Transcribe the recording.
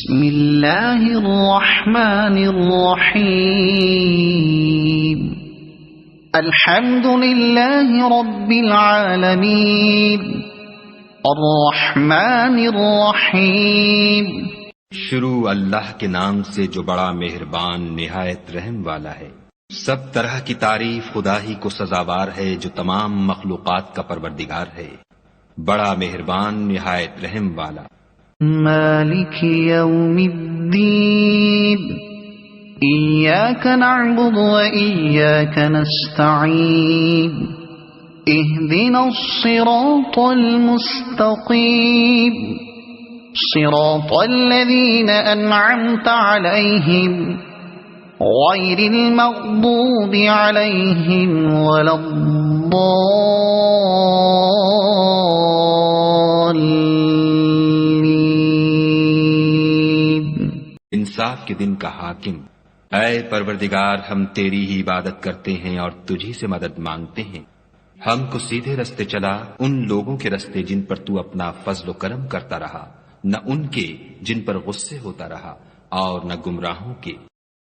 بسم اللہ الرحمن الرحیم الحمد للہ رب العالمین الرحمن الرحیم۔ شروع اللہ کے نام سے جو بڑا مہربان نہایت رحم والا ہے۔ سب طرح کی تعریف خدا ہی کو سزاوار ہے جو تمام مخلوقات کا پروردگار ہے، بڑا مہربان نہایت رحم والا۔ مالک یوم الدین ایاک نعبد و ایاک نستعین اہدنا الصراط المستقیم صراط الذین انعمت علیہم غیر المغضوب علیہم ولا الضالین۔ انصاف کے دن کا حاکم، اے پروردگار ہم تیری ہی عبادت کرتے ہیں اور تجھی سے مدد مانگتے ہیں۔ ہم کو سیدھے رستے چلا، ان لوگوں کے رستے جن پر تو اپنا فضل و کرم کرتا رہا، نہ ان کے جن پر غصے ہوتا رہا، اور نہ گمراہوں کے